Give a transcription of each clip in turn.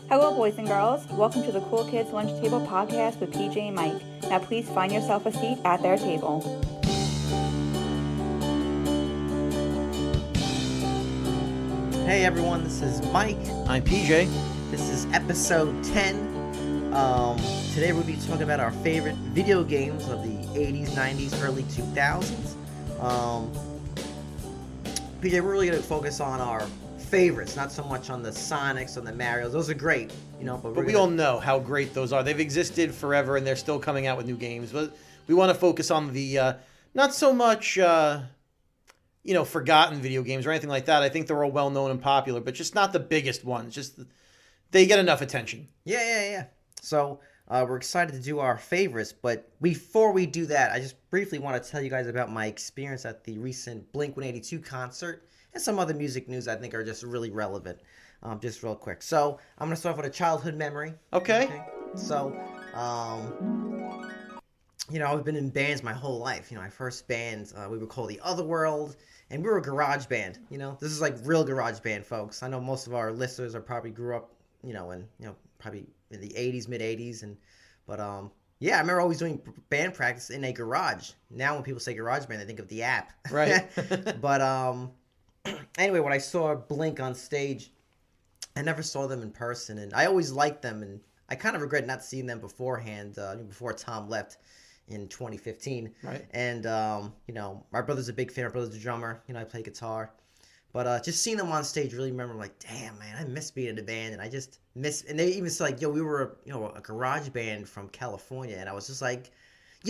Hello, boys and girls. Welcome to the Cool Kids Lunch Table podcast with PJ and Mike. Now, please find yourself a seat at their table. Hey everyone, this is Mike. I'm PJ. This is episode 10. Today we'll be talking about our favorite video games of the 80s, 90s, early 2000s. PJ, we're really going to focus on our favorites, not so much on the Sonics or the Marios. Those are great, but we all know how great those are. They've existed forever and they're still coming out with new games. But we want to focus on the not so much forgotten video games or anything like that. I think they're all well known and popular, but just not the biggest ones. Just they get enough attention. Yeah. So we're excited to do our favorites, but before we do that, I just briefly want to tell you guys about my experience at the recent Blink-182 concert and some other music news I think are just really relevant. Just real quick. So I'm going to start off with a childhood memory. Okay. So, I've been in bands my whole life. My first band, we were called The Other World, and we were a garage band. This is like real garage band, folks. I know most of our listeners are probably grew up, probably in the 80s, mid-80s. But I remember always doing band practice in a garage. Now when people say garage band, they think of the app. Right. But anyway, when I saw Blink on stage, I never saw them in person, and I always liked them, and I kind of regret not seeing them beforehand, before Tom left in 2015. Right. And, my brother's a big fan. My brother's a drummer. I play guitar. But just seeing them on stage, really remember, I'm like, damn, man, I miss being in a band, and I just miss, and they even said, like, we were, a garage band from California, and I was just like,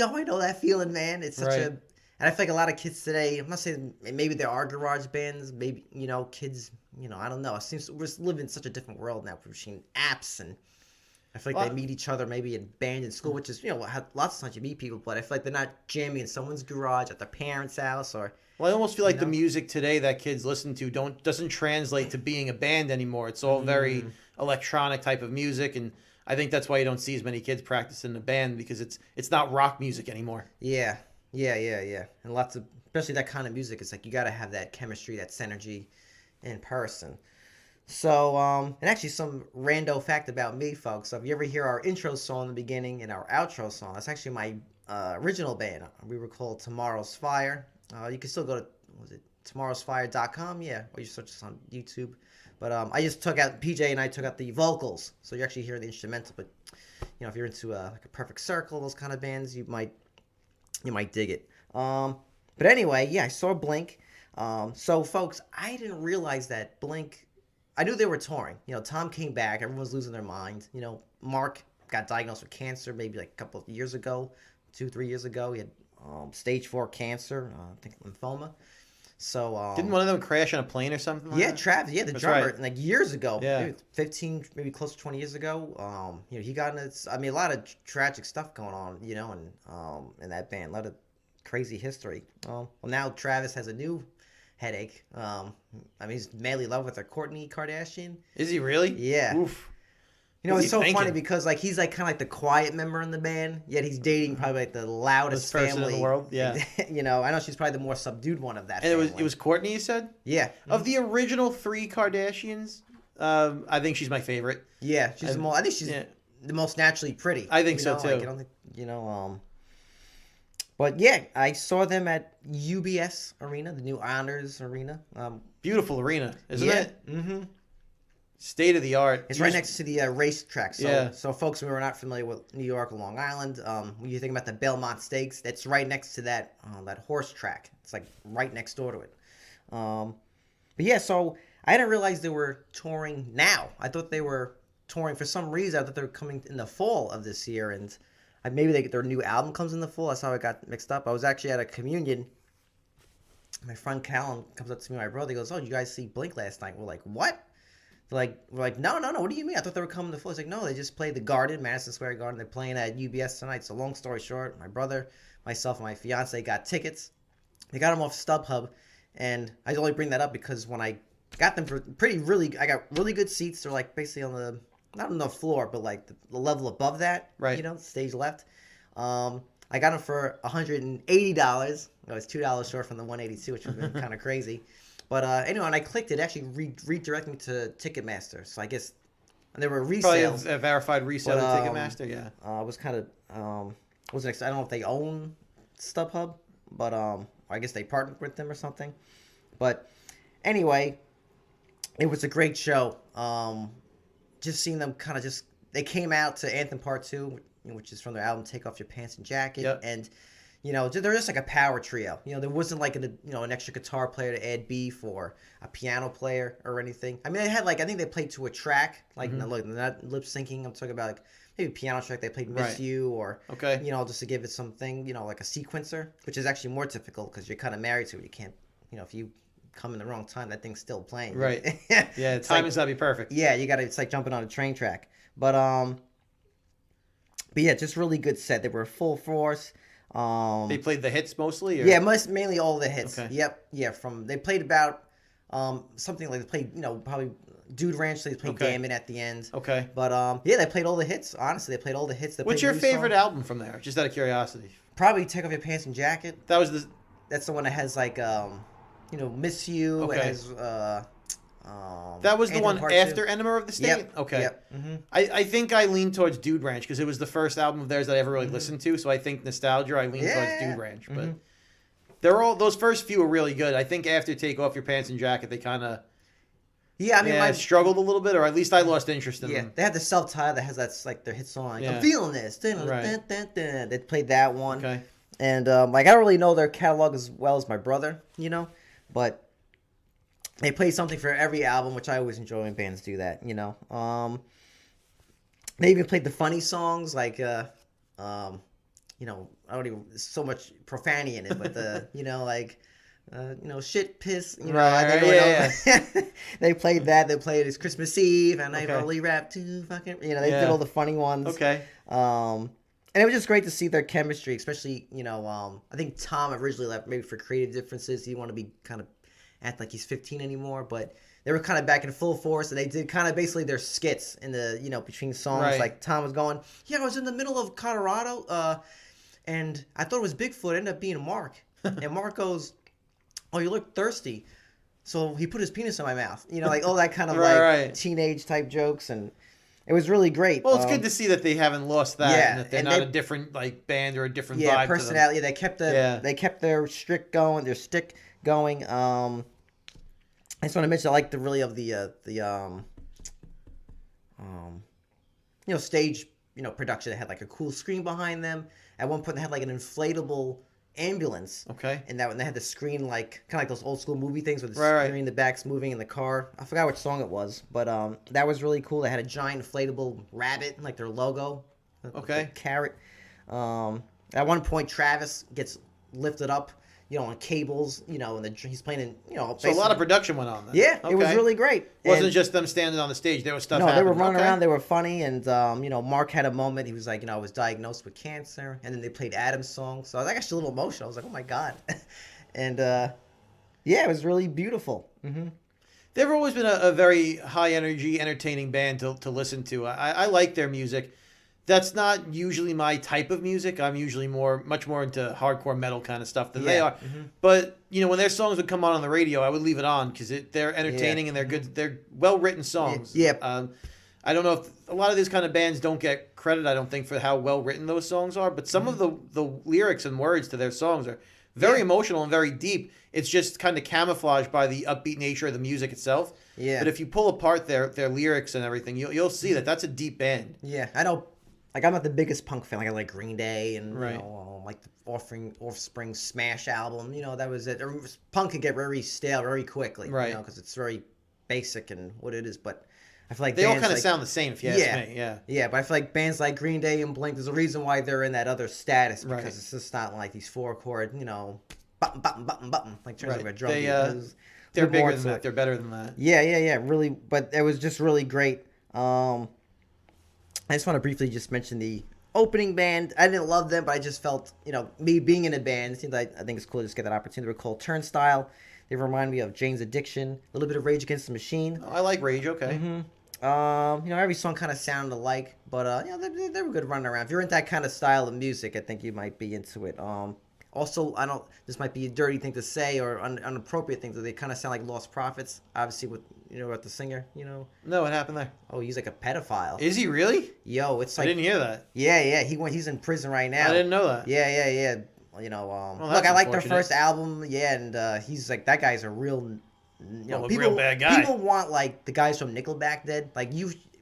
I know that feeling, man. It's such a... And I feel like a lot of kids today, I'm not saying maybe there are garage bands, maybe, kids, I don't know. It seems we're just living in such a different world now. We're seeing apps, and I feel like they meet each other maybe in band in school, which is, lots of times you meet people, but I feel like they're not jamming in someone's garage at their parents' house or... Well, I almost feel like the music today that kids listen to doesn't translate to being a band anymore. It's all very electronic type of music, and I think that's why you don't see as many kids practicing the band, because it's not rock music anymore. Yeah. And lots of, especially that kind of music, it's like you got to have that chemistry, that synergy in person. So, and actually some rando fact about me, folks. So if you ever hear our intro song in the beginning and our outro song, that's actually my original band. We were called Tomorrow's Fire. You can still go to, tomorrowsfire.com? Yeah, or you search us on YouTube. But I just took out, PJ and I took out the vocals, so you actually hear the instrumental. But, if you're into like a Perfect Circle, those kind of bands, you might dig it. But anyway, I saw Blink. So, folks, I didn't realize that Blink... I knew they were touring. Tom came back. Everyone was losing their mind. Mark got diagnosed with cancer maybe like a couple of years ago, 2-3 years ago. He had stage 4 cancer, I think lymphoma. So didn't one of them crash on a plane or something like that? Travis, the That's drummer, right. like years ago, Yeah. maybe 15, maybe close to 20 years ago. He got in a lot of tragic stuff going on, and in that band, a lot of crazy history. Well, now Travis has a new headache. He's madly in love with her, Kourtney Kardashian. Is he really? Yeah. Oof. It's so funny because he's like kind of like the quiet member in the band, yet he's dating probably like the loudest person family in the world. Yeah. I know she's probably the more subdued one of that. And family. it was Kourtney, you said? Yeah. Of the original 3 Kardashians, I think she's my favorite. Yeah, she's the most. I think she's the most naturally pretty. I think so too. Like, I don't think But yeah, I saw them at UBS Arena, the new Honors Arena. Beautiful arena, isn't it? Mm-hmm. State of the art. It's right next to the racetrack. So, Yeah. So folks who are not familiar with New York or Long Island, when you think about the Belmont Stakes, that's right next to that horse track. It's like right next door to it. But yeah, so I didn't realize they were touring now. I thought they were touring for some reason. I thought they were coming in the fall of this year, and maybe their new album comes in the fall. That's how it got mixed up. I was actually at a communion. My friend Callan comes up to me, my brother. He goes, "Oh, did you guys see Blink last night?" We're like, "What?" We're like, no. What do you mean? I thought they were coming to the fall. He's like, no, they just played the Garden, Madison Square Garden. They're playing at UBS tonight. So long story short, my brother, myself, and my fiance got tickets. They got them off StubHub, and I only bring that up because when I got them for I got really good seats. They're like basically on the, not on the floor, but like the level above that, right? Stage left. I got them for $180. I was $2 short from the 182, which would have been kind of crazy. But anyway, when I clicked it, actually redirected me to Ticketmaster. So I guess there were Probably resales. a verified resale to But, Ticketmaster. Yeah. I was kind of I don't know if they own StubHub, but I guess they partnered with them or something. But anyway, it was a great show. Just seeing them kind of they came out to Anthem Part 2, which is from their album Take Off Your Pants and Jacket. Yep. And, they're just like a power trio. There wasn't like an extra guitar player to add beef or a piano player or anything. I mean, they had I think they played to a track. Like, look, they're not lip syncing. I'm talking about maybe piano track. They played Miss You or, just to give it something, like a sequencer, which is actually more difficult because you're kind of married to it. You can't, if you come in the wrong time, that thing's still playing. Right. Yeah, timing's gotta be perfect. Yeah, it's like jumping on a train track. But yeah, just really good set. They were full force. They played the hits mostly? Or? Yeah, mainly all the hits. Okay. Yep. Yeah, they played about something like they played, probably Dude Ranch, they played Damn It at the end. Okay. But yeah, they played all the hits. Honestly, they played all the hits. What's your favorite album from there? Just out of curiosity. Probably Take Off Your Pants and Jacket. That's the one that has Miss You. Okay. It has that was the Anthem one Part after 2. Enema of the State? Yep. Okay. Yep. Mm-hmm. I think I lean towards Dude Ranch because it was the first album of theirs that I ever really listened to. So I think nostalgia, I lean towards Dude Ranch. But those first few were really good. I think after Take Off Your Pants and Jacket, they kind of struggled a little bit, or at least I lost interest in them. They had the self-title that has that's like their hit song. Yeah. I'm feeling this. Right. They played that one. Okay. And I don't really know their catalog as well as my brother, but they play something for every album, which I always enjoy when bands do that, They even played the funny songs, like, I don't even, there's so much profanity in it, but shit, piss, They played that. They played It's Christmas Eve, and I only rap to fucking, they did all the funny ones. Okay. And it was just great to see their chemistry, especially, I think Tom originally left maybe for creative differences. He didn't want to be kind of act like he's 15 anymore, but they were kind of back in full force, and they did kind of basically their skits in the, between songs. Right. Like Tom was going, I was in the middle of Colorado, and I thought it was Bigfoot. It ended up being Mark. And Mark goes, oh, you look thirsty. So he put his penis in my mouth. Like all that kind of teenage type jokes, and it was really great. Well, it's good to see that they haven't lost that, and that they're not a different band or a different vibe. Personality. They kept their stick going. I just want to mention I like the stage production. They had like a cool screen behind them. At one point they had like an inflatable ambulance. Okay. And that when they had the screen kind of like those old school movie things with the screen, the back's moving in the car. I forgot which song it was, but that was really cool. They had a giant inflatable rabbit, like their logo. Okay. The carrot. At one point Travis gets lifted up, on cables, and he's playing in, So a lot of production went on then. Yeah, okay. It was really great. It wasn't just them standing on the stage. There was stuff happening. No, they were running around. They were funny. And, Mark had a moment. He was like, I was diagnosed with cancer. And then they played Adam's song. So I was actually a little emotional. I was like, oh, my God. And, it was really beautiful. Mm-hmm. They've always been a very high-energy, entertaining band to listen to. I like their music. That's not usually my type of music. I'm usually much more into hardcore metal kind of stuff than they are. Mm-hmm. But, when their songs would come on the radio, I would leave it on because they're entertaining and they're good. They're well-written songs. Yeah. I don't know if a lot of these kind of bands don't get credit, I don't think, for how well-written those songs are. But some of the lyrics and words to their songs are very emotional and very deep. It's just kind of camouflaged by the upbeat nature of the music itself. Yeah. But if you pull apart their lyrics and everything, you'll see that that's a deep band. Yeah, I know. Like, I'm not the biggest punk fan. Like, I like Green Day and, like the Offspring Smash album. That was it. Punk can get very stale very quickly. Right. Because it's very basic and what it is. But I feel like they all kind of sound the same, if you ask me. Yeah. Yeah, but I feel like bands like Green Day and Blink, there's a reason why they're in that other status. Because it's just not like these 4-chord, button, like turns over a drum beat. They're bigger than that. They're better than that. Yeah. Really, but it was just really great. I just want to briefly just mention the opening band. I didn't love them, but I just felt, me being in a band, it seems like I think it's cool to just get that opportunity. They were called Turnstile. They remind me of Jane's Addiction, a little bit of Rage Against the Machine. Oh, I like Rage, okay. Every song kind of sounded alike, but they were good running around. If you're into that kind of style of music, I think you might be into it. Also, I don't. This might be a dirty thing to say or inappropriate thing. They kind of sound like Lost Prophets. Obviously, with the singer. No, what happened there? Oh, he's like a pedophile. Is he really? Yo, it's I like didn't hear that. yeah. He's in prison right now. I didn't know that. Yeah. Look, I like their first album. Yeah, and he's like that guy's a real. Real bad guy. People want like the guys from Nickelback dead. Like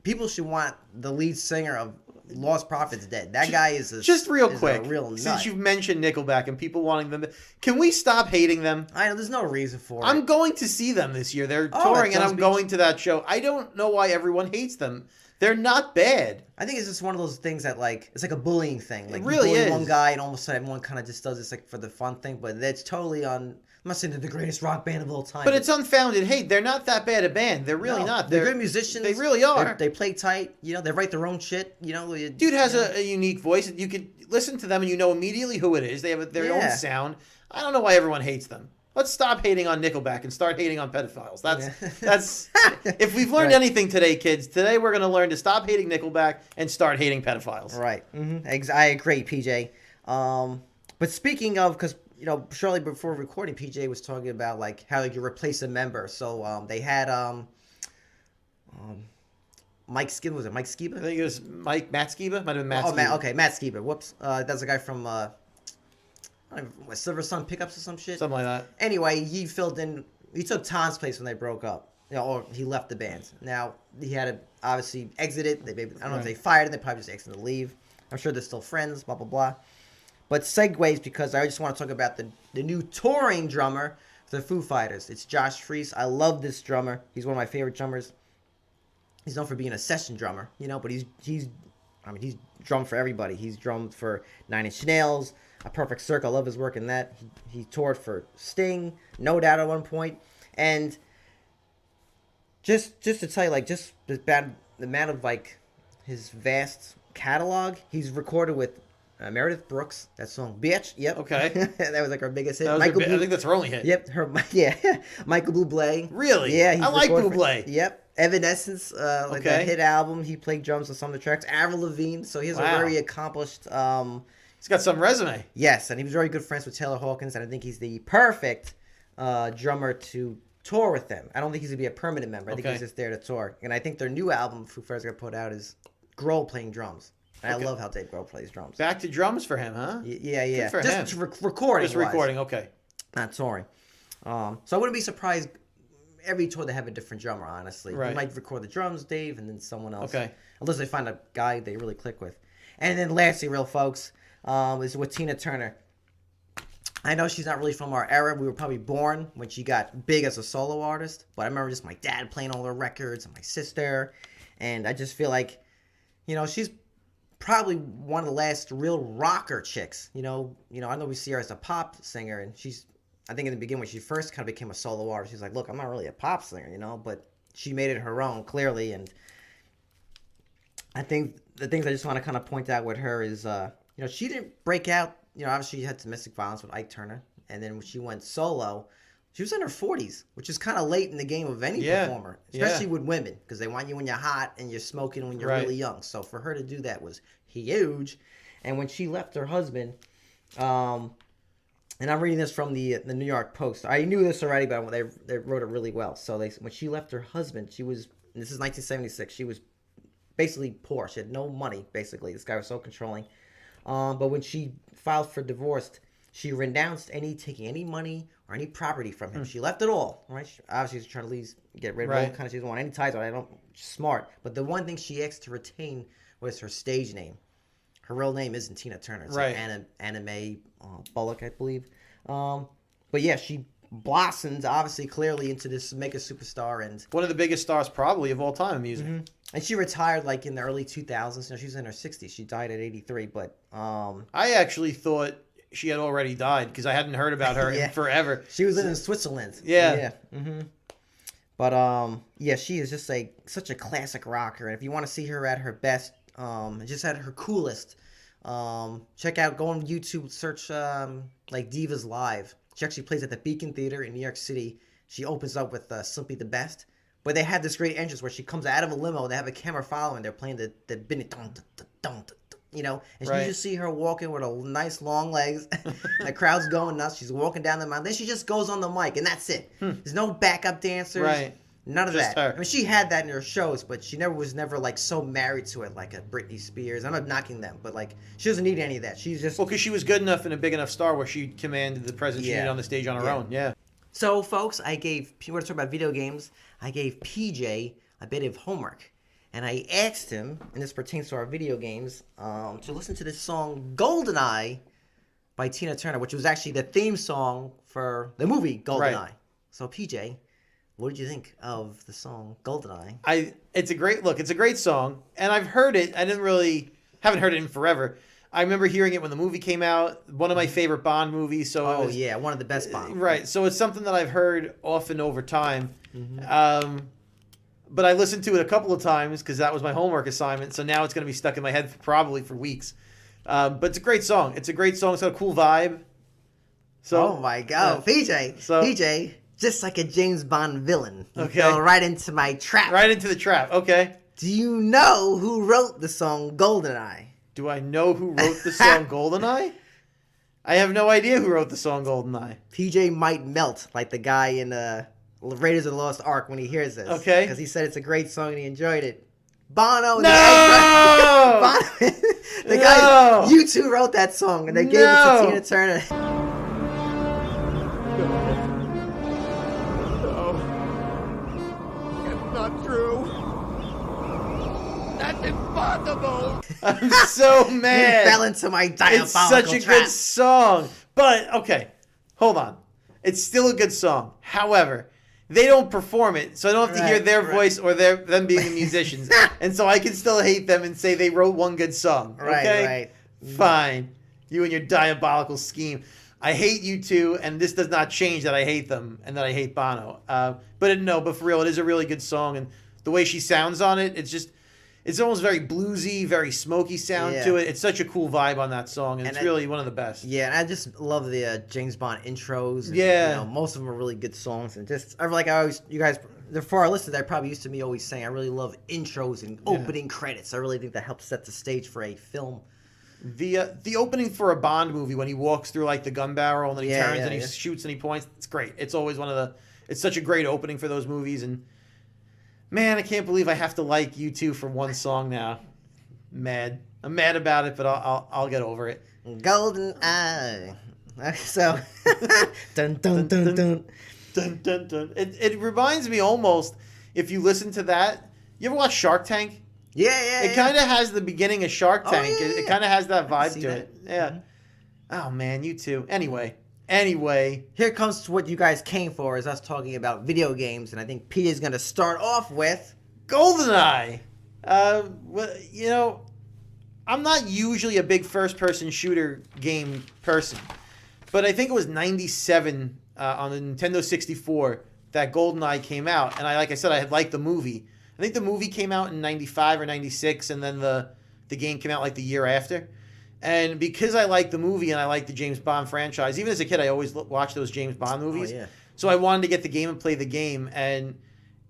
people should want the lead singer of Lost Prophets dead. That guy is just real quick. Real nut. Since you've mentioned Nickelback and people wanting them, can we stop hating them? I know there's no reason for it. I'm going to see them this year. They're touring, and I'm going to that show. I don't know why everyone hates them. They're not bad. I think it's just one of those things that it's like a bullying thing. Like it really you bully is. one guy, and almost everyone kind of just does this like for the fun thing. But that's totally on. I'm not saying they're the greatest rock band of all time. But it's unfounded hate. They're not that bad a band. They're really not. They're good musicians. They really are. They play tight. They write their own shit. Dude has a unique voice. You could listen to them and you know immediately who it is. They have their own sound. I don't know why everyone hates them. Let's stop hating on Nickelback and start hating on pedophiles. That's if we've learned anything today, kids. Today we're going to learn to stop hating Nickelback and start hating pedophiles. Right. Mm-hmm. I agree, PJ. But speaking of, because shortly before recording, PJ was talking about like how you replace a member. So they had Mike Skiba. Was it Mike Skiba? I think it was Matt Skiba. Might have been Matt. Oh, Skiba. Matt Skiba. Whoops. That's a guy from Silver Sun Pickups or some shit. Something like that. Anyway, he filled in. He took Tom's place when they broke up. Or he left the band. Now he had to obviously exit it. I don't know if they fired him. They probably just asked him to leave. I'm sure they're still friends. Blah blah blah. But segues because I just want to talk about the new touring drummer for the Foo Fighters. It's Josh Freese. I love this drummer. He's one of my favorite drummers. He's known for being a session drummer, but he's drummed for everybody. He's drummed for Nine Inch Nails, A Perfect Circle. I love his work in that. He toured for Sting, No Doubt at one point, and just to tell you, just the amount of his vast catalog. He's recorded with Meredith Brooks, that song, Bitch. Yep. Okay. That was her biggest hit. I think that's her only hit. Yep. Michael Bublé. Really? Yeah. I like Bublé. Yep. Evanescence, that hit album. He played drums on some of the tracks. Avril Lavigne. So he has a very accomplished. He's got some resume. Yes, and he was very good friends with Taylor Hawkins, and I think he's the perfect drummer to tour with them. I don't think he's gonna be a permanent member. I think he's just there to tour. And I think their new album, Foo Fighters, gonna put out is Grohl playing drums. I love how Dave Grohl plays drums. Back to drums for him, huh? Yeah. Good for just him. Recording. Just recording, okay. Not touring. So I wouldn't be surprised every tour they have a different drummer, honestly. Right. You might record the drums, Dave, and then someone else. Okay. Unless they find a guy they really click with. And then lastly, real folks, is with Tina Turner. I know she's not really from our era. We were probably born when she got big as a solo artist. But I remember just my dad playing all her records and my sister. And I just feel like, she's probably one of the last real rocker chicks. I know we see her as a pop singer, and I think in the beginning when she first kind of became a solo artist, she's like, look, I'm not really a pop singer, but she made it her own, clearly. And I think the things I just want to kind of point out with her is, she didn't break out. Obviously she had domestic violence with Ike Turner, and then when she went solo, she was in her 40s, which is kind of late in the game of any performer, especially with women, because they want you when you're hot and you're smoking when you're really young. So for her to do that was huge. And when she left her husband, and I'm reading this from the New York Post. I knew this already, but they wrote it really well. So when she left her husband, this is 1976, she was basically poor. She had no money, basically. This guy was so controlling. But when she filed for divorce, she renounced taking any money or any property from him. She left it all, right? Obviously, she's trying to get rid of all kind of. She doesn't want any ties. Smart. But the one thing she asked to retain was her stage name. Her real name isn't Tina Turner. It's like Anime Bullock, I believe. But yeah, she blossomed obviously clearly into this mega superstar and one of the biggest stars probably of all time in music. Mm-hmm. And she retired in the early 2000s. She was in her 60s. She died at 83. But I actually thought she had already died because I hadn't heard about her in forever. She was in Switzerland. Yeah. Mm-hmm. But she is just such a classic rocker. And if you want to see her at her best, just at her coolest, check out, go on YouTube, search Divas Live. She actually plays at the Beacon Theater in New York City. She opens up with Simply the Best. But they have this great entrance where she comes out of a limo. And they have a camera following. They're playing the Bini, you know, and you just see her walking with a nice long legs. The crowd's going nuts. She's walking down the mountain. Then she just goes on the mic, and that's it. There's no backup dancers. Right. None of Just that. her. I mean, she had that in her shows, but she was never like so married to it like a Britney Spears. I'm not knocking them, but like she doesn't need any of that. She's just because she was good enough and a big enough star where she commanded the presence she needed on the stage on her own. Yeah. So, folks, we're going to talk about video games. I gave PJ a bit of homework. And I asked him, and this pertains to our video games, to listen to this song, GoldenEye, by Tina Turner, which was actually the theme song for the movie GoldenEye. Right. So, PJ, what did you think of the song GoldenEye? It's a great song, and I've heard it. Haven't heard it in forever. I remember hearing it when the movie came out. One of my favorite Bond movies. So one of the best Bond. Right. So it's something that I've heard often over time. But I listened to it a couple of times because that was my homework assignment. So now it's going to be stuck in my head probably for weeks. But it's a great song. It's got a cool vibe. So, oh my God, PJ. So, PJ, just like a James Bond villain. You Okay. fell right into my trap. Right into the trap. Okay. Do you know who wrote the song GoldenEye? Do I know who wrote the song GoldenEye? I have no idea who wrote the song GoldenEye. PJ might melt like the guy in Raiders of the Lost Ark when he hears this. Okay. Because he said it's a great song and he enjoyed it. Bono. No! Bono, the guy, U2 wrote that song and they gave it to Tina Turner. It's not true. That's impossible. I'm so mad. You fell into my diabolical It's such a trap. good song. But, okay, hold on. It's still a good song. However, they don't perform it, so I don't have to hear their voice or them being the musicians. And so I can still hate them and say they wrote one good song. Okay? Right. Fine. You and your diabolical scheme. I hate you too, and this does not change that I hate them and that I hate Bono. But for real, it is a really good song, and the way she sounds on it, it's almost very bluesy, very smoky sound to it. It's such a cool vibe on that song, and it's really one of the best. Yeah, and I just love the James Bond intros. And, Yeah. most of them are really good songs, and you guys, for our listeners, that probably used to me always saying, I really love intros and opening credits. I really think that helps set the stage for a film. The opening for a Bond movie when he walks through like the gun barrel and then he turns and he shoots and he points, it's great. It's always it's such a great opening for those movies, and man, I can't believe I have to like U2 for one song now. I'm mad about it, but I'll get over it. GoldenEye. So, dun dun dun dun. Dun, dun, dun. It reminds me almost, if you listen to that, you ever watch Shark Tank? Yeah. It kind of has the beginning of Shark Tank. Yeah. It kind of has that vibe to that. it. Yeah. Mm-hmm. Oh man, U2. Anyway. Here comes what you guys came for, is us talking about video games, and I think Pete is going to start off with GoldenEye. I'm not usually a big first-person shooter game person, but I think it was 97 on the Nintendo 64 that GoldenEye came out, and like I said, I had liked the movie. I think the movie came out in 95 or 96, and then the game came out like the year after. And because I like the movie and I like the James Bond franchise, even as a kid, I always watched those James Bond movies. Oh, yeah. So I wanted to get the game and play the game, and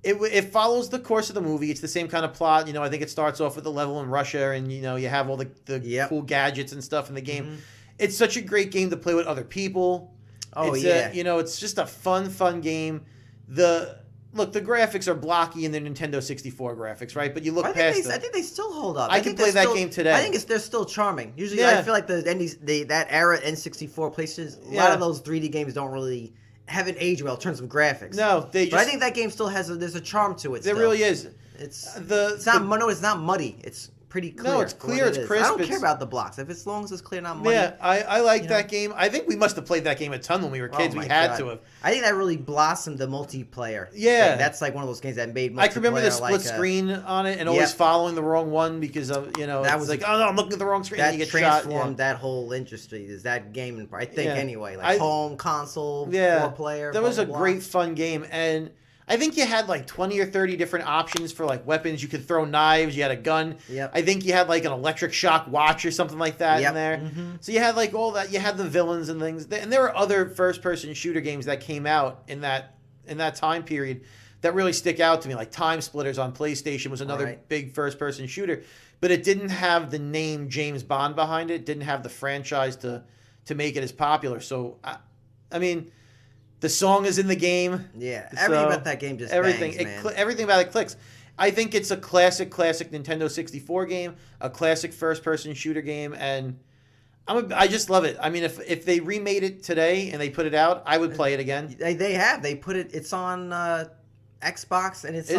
it follows the course of the movie. It's the same kind of plot. I think it starts off with the level in Russia, and you have all the cool gadgets and stuff in the game. Mm-hmm. It's such a great game to play with other people. It's just a fun game. The graphics are blocky in the Nintendo 64 graphics, right? But you look past them. I think they still hold up. I can play that game today. I think they're still charming. Usually, I feel like that era N64 PlayStation, a lot of those 3D games haven't aged well in terms of graphics. No, but I think that game still there's a charm to it. There really is. It's not muddy. It's pretty clear. No, it's clear. It's crisp. I don't care about the blocks. As long as it's clear, not muddy. Yeah, I like that game. I think we must have played that game a ton when we were kids. We had to have. I think that really blossomed the multiplayer. Yeah. thing. That's like one of those games that made multiplayer. I can remember the split screen on it and always following the wrong one because of, that was like, oh no, I'm looking at the wrong screen. That and you get transformed shot. that whole industry. Is that game, I think, anyway. Like home, console, 4-player. That was a great, fun game. And I think you had like 20 or 30 different options for like weapons. You could throw knives. You had a gun. Yep. I think you had like an electric shock watch or something like that in there. Mm-hmm. So you had like all that. You had the villains and things. And there were other first-person shooter games that came out in that time period that really stick out to me. Like Time Splitters on PlayStation was another big first-person shooter, but it didn't have the name James Bond behind it. Didn't have the franchise to make it as popular. So, I mean, the song is in the game. Yeah, everything about that game just everything. bangs, man. Everything about it clicks. I think it's a classic Nintendo 64 game, a classic first-person shooter game, and I just love it. I mean, if they remade it today and they put it out, I would play it again. They have. They put it. It's on Xbox and it's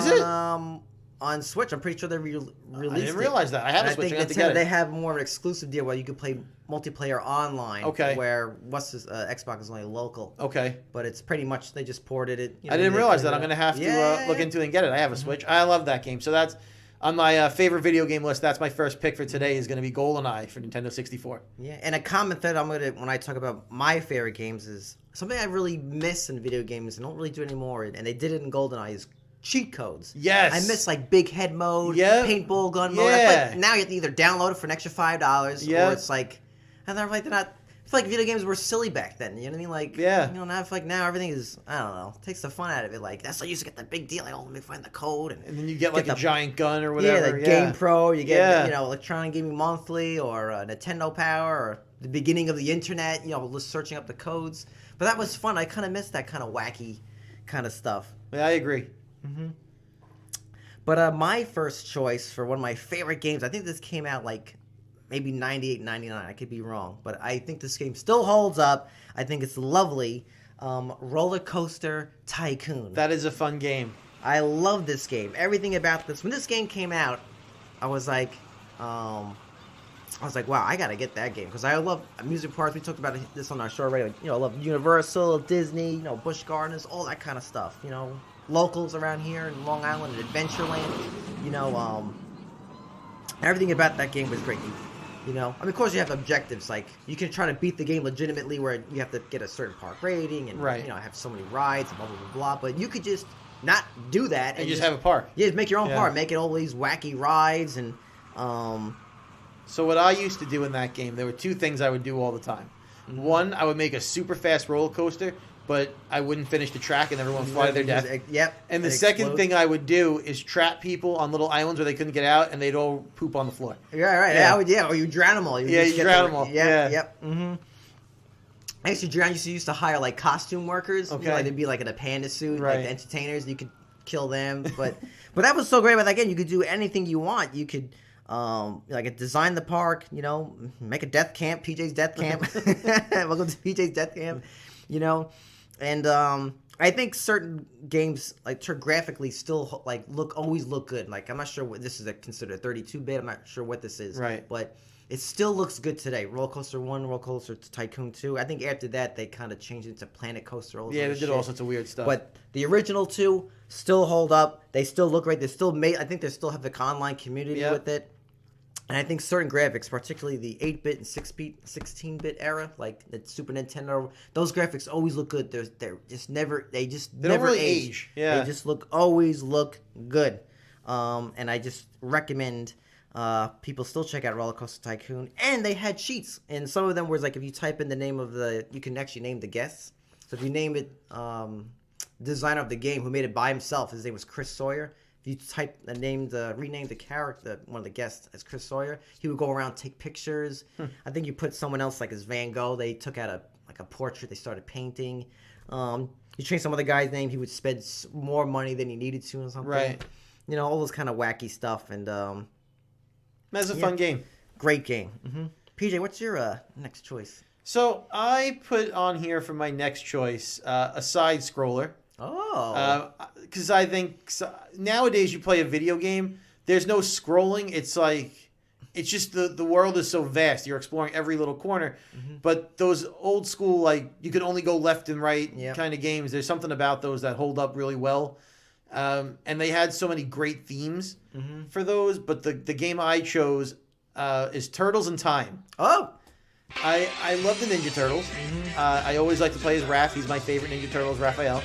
on Switch. I'm pretty sure they released it. I didn't realize that. I have a Switch. I think they have more of an exclusive deal where you could play multiplayer online. Okay. Where Xbox is only local. Okay. But it's pretty much they just ported it. I didn't realize that. I'm going to have to look into it and get it. I have a Switch. I love that game. So that's on my favorite video game list. That's my first pick for today is going to be GoldenEye for Nintendo 64. Yeah, and a common thread when I talk about my favorite games is something I really miss in video games and don't really do anymore, and they did it in GoldenEye is cheat codes. Yes. I miss like big head mode, paintball gun mode. I feel like now you have to either download it for an extra $5 or it's like, and they're like they're not. I feel like video games were silly back then. You know what I mean? Like, now I feel like now everything is, I don't know, takes the fun out of it. Like, that's why I used to get the big deal. Like, let me find the code. And then you get like a giant gun or whatever. Yeah, like Game Pro. You get, Electronic Gaming Monthly or Nintendo Power or the beginning of the internet, just searching up the codes. But that was fun. I kind of missed that kind of wacky kind of stuff. Yeah, I agree. Mm-hmm. But my first choice for one of my favorite games, I think this came out like maybe 98, 99. I could be wrong. But I think this game still holds up. I think it's lovely. Roller Coaster Tycoon. That is a fun game. I love this game. Everything about this. When this game came out, I was like, wow, I got to get that game. Because I love amusement parks. We talked about this on our show already. I love Universal, Disney, Busch Gardens, all that kind of stuff. Locals around here in Long Island and Adventureland. Everything about that game was great. Of course you have objectives, like you can try to beat the game legitimately where you have to get a certain park rating and, have so many rides and blah, blah, blah, blah. But you could just not do that. And just have a park. Yeah, make your own park. Make it all these wacky rides. And So what I used to do in that game, there were two things I would do all the time. Mm-hmm. One, I would make a super fast roller coaster, but I wouldn't finish the track and everyone would fly to their death. Yep. And the second thing I would do is trap people on little islands where they couldn't get out and they'd all poop on the floor. Yeah, right. Or you drown them all. You drown them all. Yep. Mm-hmm. I used to drown. Used to hire like costume workers. Okay. They'd be like in a panda suit, like the entertainers. You could kill them, but that was so great about that game. You could do anything you want. You could design the park. Make a death camp. PJ's Death Camp. Welcome to PJ's Death Camp. And I think certain games graphically still always look good. Like I'm not sure what this is considered 32-bit. I'm not sure what this is. Right. But it still looks good today. Roller Coaster 1, Roller Coaster Tycoon 2. I think after that they kind of changed it to Planet Coaster. They did all sorts of weird stuff. But the original two still hold up. They still look great. They still I think they still have the online community with it. And I think certain graphics, particularly the 8-bit and 16-bit era, like the Super Nintendo, those graphics always look good. They never really age. Yeah. They just always look good. And I just recommend people still check out Roller Coaster Tycoon. And they had cheats. And some of them was like if you type in the name of you can actually name the guests. So if you name it designer of the game who made it by himself, his name was Chris Sawyer. If you rename the character, one of the guests as Chris Sawyer, he would go around take pictures. I think you put someone else like as Van Gogh. They took out a portrait. They started painting. You changed some other guy's name. He would spend more money than he needed to or something. Right. All those kind of wacky stuff. And that's a fun game. Great game. Mm-hmm. PJ, what's your next choice? So I put on here for my next choice a side scroller. Oh. Because I think nowadays you play a video game, there's no scrolling. It's just the world is so vast. You're exploring every little corner. Mm-hmm. But those old school, you could only go left and right kind of games, there's something about those that hold up really well. And they had so many great themes for those. But the game I chose is Turtles in Time. Oh. I love the Ninja Turtles. Mm-hmm. I always like to play as Raph. He's my favorite Ninja Turtle is Raphael.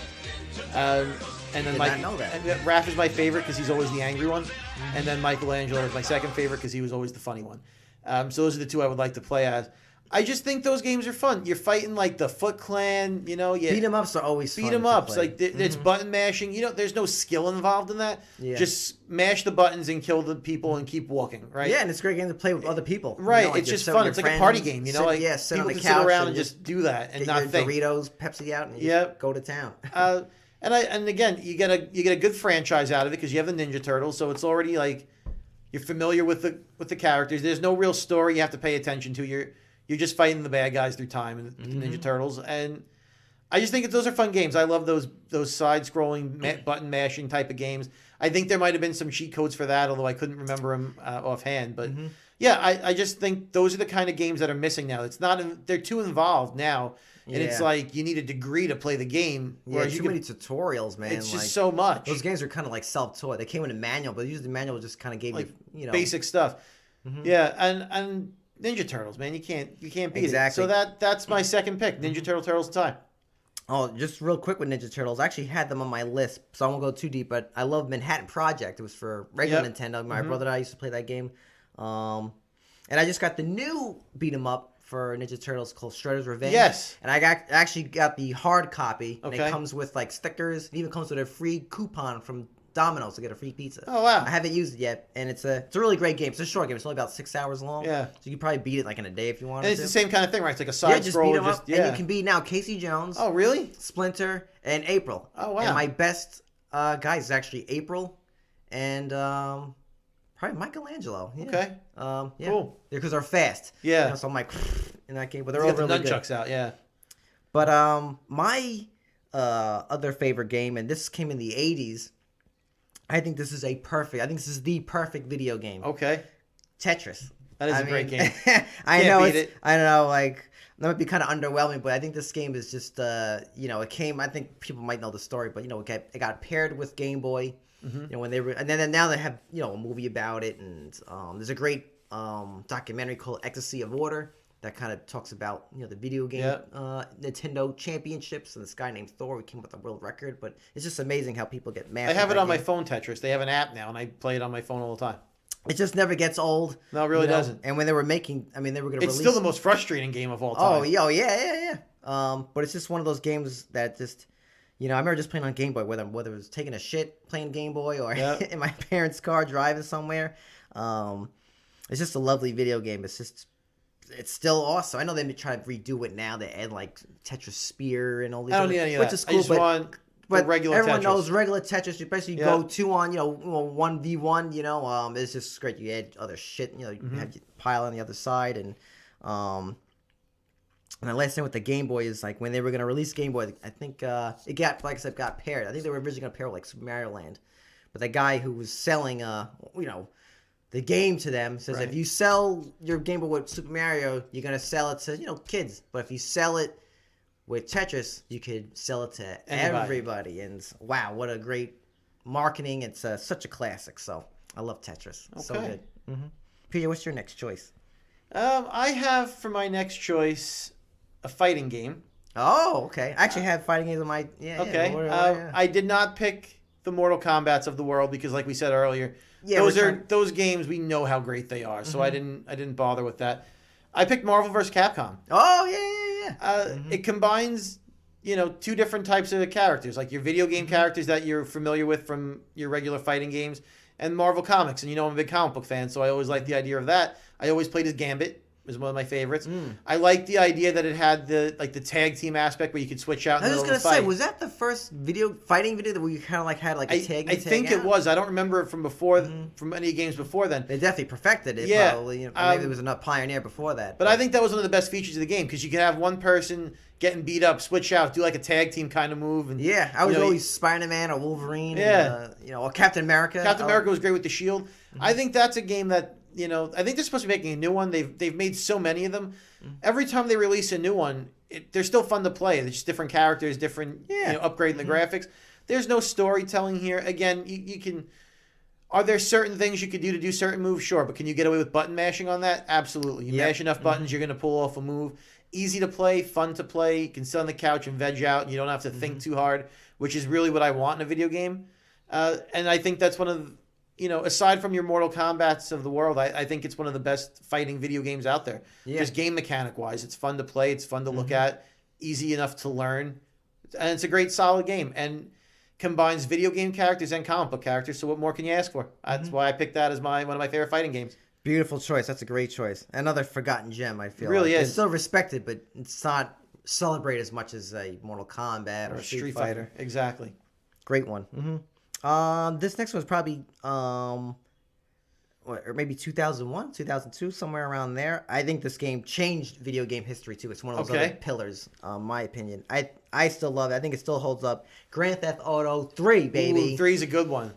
And then not know that. Raph is my favorite because he's always the angry one. And then Michelangelo is my second favorite because he was always the funny one. So those are the two I would like to play as. I just think those games are fun. You're fighting like the Foot Clan, you know. Beat 'em ups are always fun. Beat 'em to ups, play. like it's button mashing. You know, there's no skill involved in that. Yeah. Just mash the buttons and kill the people and keep walking, right? Yeah, and it's a great game to play with other people. Right, You know, like it's just sit with fun. your It's like a friends, party game, you know. Like sit on people the can couch sit around and just do that and get not your think. Doritos, Pepsi out, and Yep. go to town. And again, you get a good franchise out of it because you have the Ninja Turtles, so it's already like you're familiar with the characters. There's no real story you have to pay attention to. You're just fighting the bad guys through time in the Ninja Turtles, and I just think those are fun games. I love those side-scrolling button mashing type of games. I think there might have been some cheat codes for that, although I couldn't remember them offhand. But yeah, I just think those are the kind of games that are missing now. It's not they're too involved now, and it's Yeah. like you need a degree to play the game. Yeah, Whereas too many tutorials, man. it's just like, so much. Those games are kind of like self-taught. They came with a manual, but usually the manual just kind of gave Like you know, basic stuff. Yeah, and Ninja Turtles, man, you can't beat it. Exactly. So that's my second pick, Ninja Turtles time. Oh, just real quick with Ninja Turtles. I actually had them on my list, so I won't go too deep. But I love Manhattan Project. It was for regular Yep. Nintendo. My brother and I used to play that game. And I just got the new beat 'em up for Ninja Turtles called Shredder's Revenge. Yes. And I actually got the hard copy. And Okay. it comes with like stickers. It even comes with a free coupon from Domino's to get a free pizza. Oh, wow. I haven't used it yet, and it's a really great game. It's a short game. It's only about 6 hours long. Yeah. So you can probably beat it like in a day if you wanted And it's to. the same kind of thing, right? It's like a Yeah, side just beat scroller. 'em up, and you can beat now Casey Jones. Oh, really? Splinter, and April. Oh, wow. And my best guys is actually April and probably Michelangelo. Yeah. Okay. Yeah. Cool. Because they're fast. Yeah. You know, so I'm like in that game, but they're He's all got the really good. nunchucks out, yeah. But my other favorite game, and this came in the 80s. I think this is the perfect video game. Okay. Tetris. That is a great game. I Can't know beat it. I don't know, like that might be kind of underwhelming, but I think this game is just it came. I think people might know the story, but it got paired with Game Boy. You know, when they were, and then now they have a movie about it, and there's a great documentary called Ecstasy of Order that kind of talks about the video game Nintendo championships and this guy named Thor who came up with a world record. But it's just amazing how people get mad. I have it on my phone, Tetris. They have an app now, and I play it on my phone all the time. It just never gets old. No, it really doesn't. And when they were making, they were going to It's release. still the most frustrating game of all time. Oh, yeah. But it's just one of those games that just, I remember just playing on Game Boy, whether it was taking a shit playing Game Boy or in my parents' car driving somewhere. It's just a lovely video game. It's still awesome. I know they try to redo it now. They add like Tetris Spear and all these. I don't need any of which that. is I cool, just want the regular everyone Tetris. knows regular Tetris. Especially go 2 on, 1v1. It's just great. You add other shit. You have your pile on the other side, and the last thing with the Game Boy is like when they were gonna release Game Boy, I think it got, like I said, got paired. I think they were originally gonna pair with like Super Mario Land, but the guy who was selling the game to them says if you sell your Game Boy with Super Mario, you're gonna sell it to kids. But if you sell it with Tetris, you could sell it to everybody. And wow, what a great marketing! It's such a classic. So I love Tetris. Okay. So good. Peter, what's your next choice? I have for my next choice a fighting game. Oh, okay. I actually have fighting games on my Okay. Yeah. I did not pick the Mortal Kombats of the world because, like we said earlier, those games we know how great they are. So I didn't bother with that. I picked Marvel vs. Capcom. Oh yeah. It combines two different types of characters, like your video game characters that you're familiar with from your regular fighting games, and Marvel Comics. And I'm a big comic book fan, so I always liked the idea of that. I always played as Gambit. It was one of my favorites. I liked the idea that it had the tag team aspect where you could switch out in the I was middle gonna of the fight. say, was that the first fighting video that we kind of like had like a tag? I think it was. I don't remember it from before, from any games before then. They definitely perfected it. Yeah. Probably. Maybe there was a pioneer before that. But I think that was one of the best features of the game because you could have one person getting beat up, switch out, do like a tag team kind of move. And yeah, I was always Spider-Man or Wolverine. Yeah. And, or Captain America. Captain America was great with the shield. I think that's a game that I think they're supposed to be making a new one. They've made so many of them. Every time they release a new one, they're still fun to play. They're just different characters, different upgrading the graphics. There's no storytelling here. Again, you can. Are there certain things you could do to do certain moves? Sure, but can you get away with button mashing on that? Absolutely. You mash enough buttons, you're going to pull off a move. Easy to play, fun to play. You can sit on the couch and veg out. And you don't have to think too hard, which is really what I want in a video game. And I think that's one of aside from your Mortal Kombats of the world, I think it's one of the best fighting video games out there. Yeah. Just game mechanic wise, it's fun to play, it's fun to look at, easy enough to learn, and it's a great solid game and combines video game characters and comic book characters. So what more can you ask for? That's why I picked that as one of my favorite fighting games. Beautiful choice. That's a great choice. Another forgotten gem, I feel. It really is. It's still respected, but it's not celebrated as much as a Mortal Kombat or Street Fighter. Exactly. Great one. This next one's probably or maybe 2001, 2002, somewhere around there. I think this game changed video game history too. It's one of those other pillars, my opinion. I still love it. I think it still holds up. Grand Theft Auto 3, baby. Ooh, 3's a good one.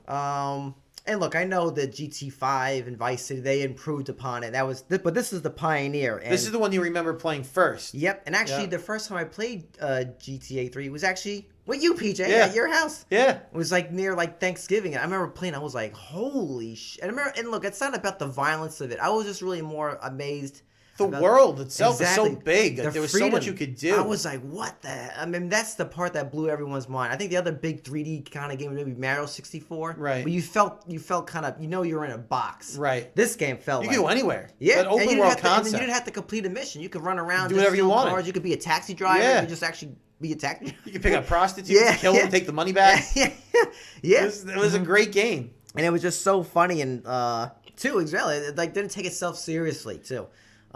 And look, I know that GT5 and Vice City, they improved upon it. But this is the pioneer. And this is the one you remember playing first. Yep. And actually, the first time I played GTA 3 was actually with you, PJ, Yeah. at your house. Yeah. It was like near Thanksgiving. And I remember playing. I was like, holy shit. And look, it's not about the violence of it. I was just really more amazed. The world itself is Exactly. so big. The There was so freedom. much you could do. I was like, what the? I mean, that's the part that blew everyone's mind. I think the other big 3D kind of game was maybe Mario 64. Right. But you felt kind of, you were in a box. Right. This game felt You like. could go anywhere. Yeah. That and open you world didn't have to, and concept. you didn't have to complete a mission. You could run around, Do just whatever you steal wanted. cars. You could be a taxi driver. Yeah. You could just actually be a taxi driver. You could pick up prostitutes, kill them, take the money back. yeah. It was a great game. And it was just so funny and too, exactly. It didn't take itself seriously too.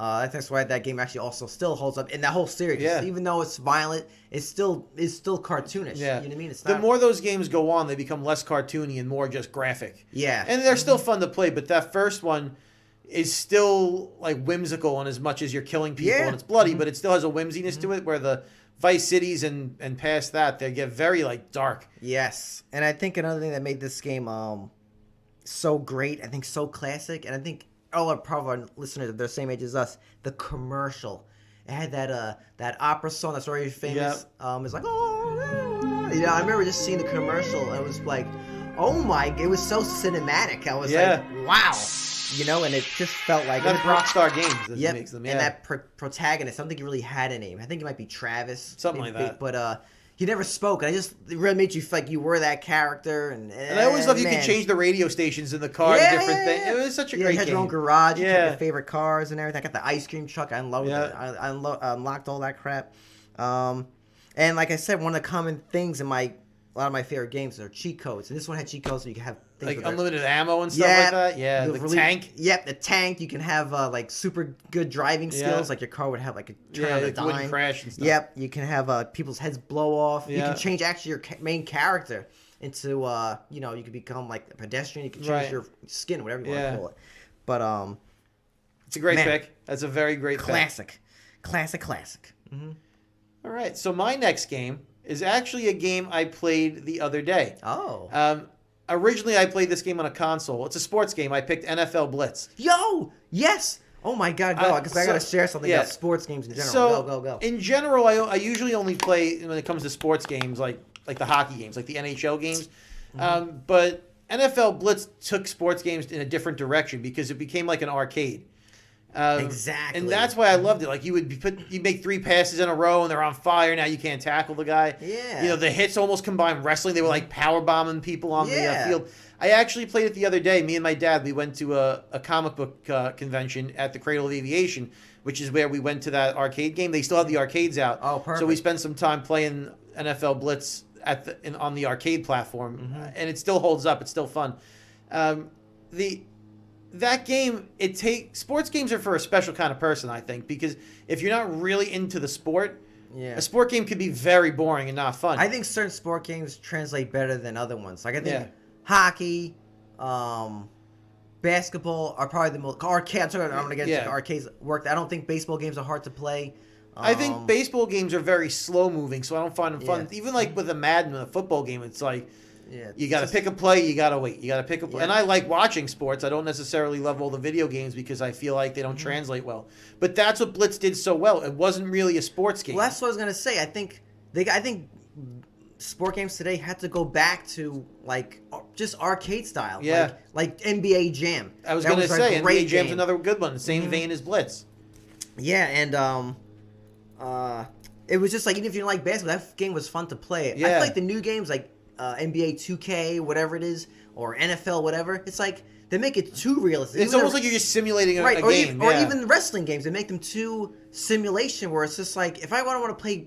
I think that's why that game actually also still holds up in that whole series. Yeah. Even though it's violent, it's still cartoonish. Yeah. You know what I mean? It's The not. more those games go on, they become less cartoony and more just graphic. Yeah. And they're still fun to play, but that first one is still like whimsical in as much as you're killing people Yeah. and it's bloody, but it still has a whimsiness to it where the Vice Cities and past that, they get very dark. Yes. And I think another thing that made this game so great, I think so classic, and I think all our probably our listeners are the same age as us, the commercial. It had that opera song that's already famous. It's like, oh, I remember just seeing the commercial and it was like, oh my, it was so cinematic. I was like, wow. And it just felt like That's Rockstar Games that makes them. Yeah. And that protagonist, I don't think he really had a name. I think it might be Travis. Something like that. But he never spoke. And it really made you feel like you were that character. And I always love you could change the radio stations in the car to different things. It was such a great you had game. your own garage. You Yeah. took your favorite cars and everything. I got the ice cream truck. I unloaded it. I unlocked all that crap. And like I said, one of the common things in a lot of my favorite games are cheat codes. And this one had cheat codes so you could have things Like with their- unlimited ammo and stuff like that. Yeah, the tank. Yep, the tank. You can have super good driving skills. Like your car would have a turn on a it wouldn't dime. crash and stuff. Yep, you can have people's heads blow off. You Yeah. can change actually your main character into you could become like a pedestrian. You can change Right. your skin, whatever you want Yeah. to call it. But It's a great Man. pick. That's a very great pick. classic. All right, so my next game is actually a game I played the other day. Oh. Originally, I played this game on a console. It's a sports game. I picked NFL Blitz. Yo, yes. Oh my God, go! Because I gotta share something about sports games in general. So, Go. in general, I usually only play when it comes to sports games, like the hockey games, like the NHL games. But NFL Blitz took sports games in a different direction because it became like an arcade. Exactly. And that's why I loved it. Like you make 3 passes in a row and they're on fire. Now you can't tackle the guy. Yeah. The hits almost combined wrestling. They were like power bombing people on the field. I actually played it the other day. Me and my dad, we went to a comic book convention at the Cradle of Aviation, which is where we went to that arcade game. They still have the arcades out. Oh, perfect. So we spent some time playing NFL Blitz on the arcade platform, and it still holds up. It's still fun. That game, sports games are for a special kind of person, I think, because if you're not really into the sport, a sport game could be very boring and not fun. I think certain sport games translate better than other ones. Like I think hockey, basketball are probably the most arcade. I'm going to get into arcades work. I don't think baseball games are hard to play. I think baseball games are very slow moving, so I don't find them fun. Yeah. Even like with a Madden, a football game, it's like Yeah, you got to pick a play, you got to wait, you got to pick a play. Yeah. And I like watching sports. I don't necessarily love all the video games because I feel like they don't translate well. But that's what Blitz did so well. It wasn't really a sports game. Well, that's what I was gonna say. I think sport games today had to go back to like just arcade style. Yeah. like NBA Jam. I was That going to say, a great NBA Jam's game. another good one. Same vein as Blitz. Yeah, and it was just like even if you don't like basketball, that game was fun to play. I Yeah. feel like the new games like NBA 2K, whatever it is, or NFL, whatever. It's like they make it too realistic. It's almost like you're just simulating a right, or game. Or even wrestling games, they make them too simulation, where it's just like if I want to play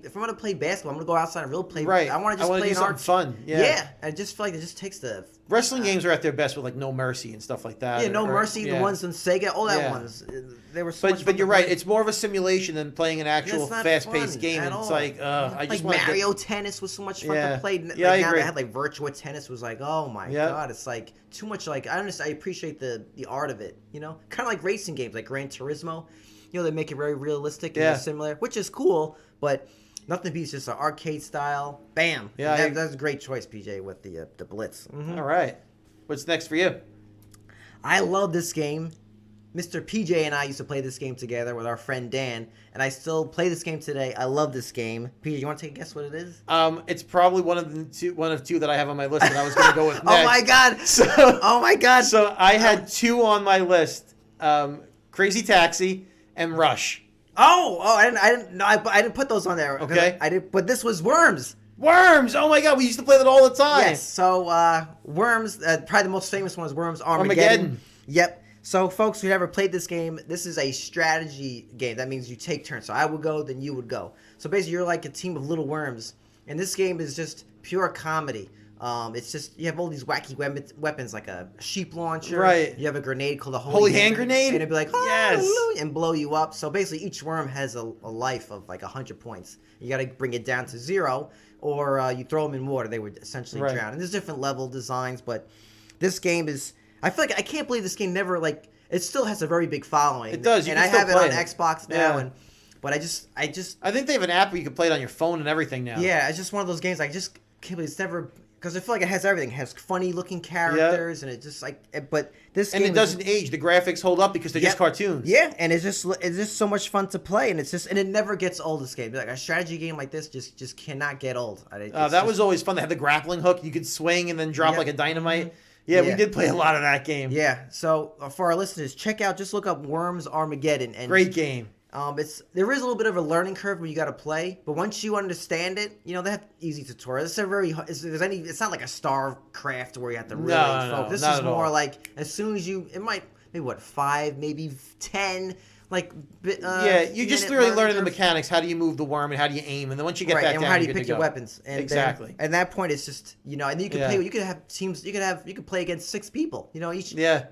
basketball, I'm gonna go outside and really play. Right. I want to just play do something fun. Yeah. I just feel like it just takes the wrestling games are at their best with like No Mercy and stuff like that. Yeah, No Mercy, the ones on Sega, all that ones. They were so much fun but you're to right. play. It's more of a simulation than playing an actual It's not fast-paced fun game. at And it's all. like I just want Mario Tennis was so much fun to play. Yeah, I now agree. they had like Virtua Tennis was like, oh my god, it's like too much. Like I appreciate the art of it. You know, kind of like racing games like Gran Turismo. You know, they make it very realistic and similar, which is cool, but nothing beats just an arcade style. Bam. Yeah, that's a great choice, PJ, with the Blitz. Mm-hmm. All right. What's next for you? I love this game. Mr. PJ and I used to play this game together with our friend Dan, and I still play this game today. I love this game. PJ, you want to take a guess what it is? It's probably one of two that I have on my list that I was going to go with next. Oh my god! Oh my god! So I had two on my list: Crazy Taxi and Rush. I didn't put those on there. Okay. I did, but this was Worms. Worms! Oh my god, we used to play that all the time. Yes. So Worms, probably the most famous one is Worms Armageddon. Yep. So, folks who never played this game, this is a strategy game. That means you take turns. So I would go, then you would go. So basically, you're like a team of little worms, and this game is just pure comedy. It's just you have all these wacky weapons like a sheep launcher. Right. You have a grenade called a Holy Hand Grenade, and it'd be like yes, and blow you up. So basically, each worm has a life of like 100 points. You got to bring it down to 0, or you throw them in water, they would essentially drown. And there's different level designs, but this game is. I feel like I can't believe this game never it still has a very big following. It does. I have it on Xbox now, but I think they have an app where you can play it on your phone and everything now. Yeah, it's just one of those games I just can't believe it's never. Because I feel like it has everything. It has funny-looking characters, and it just but this game it doesn't age. The graphics hold up because they're just cartoons. Yeah, and it's just so much fun to play, and it never gets old. This game, like a strategy game like this, just cannot get old. That was always fun. They had the grappling hook. You could swing and then drop like a dynamite. Yeah, we did play a lot of that game. Yeah, so for our listeners, just look up Worms Armageddon. And great game. There is a little bit of a learning curve where you got to play, but once you understand it, they have easy tutorials. It's not like a StarCraft where you have to really focus. This is more like as soon as it might maybe 5, maybe 10. You're just really learning the mechanics. How do you move the worm and how do you aim? And then once you get that down, and how do you pick your weapons? And exactly. At that point, it's just and then you can play. You could have teams. You could play against 6 people. Each. Yeah.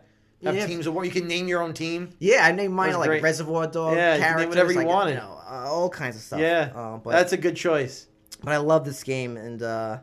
Have teams of war. You can name your own team. Yeah, I named mine like Reservoir Dog characters. You can name whatever you wanted. All kinds of stuff. Yeah, that's a good choice. But I love this game, and I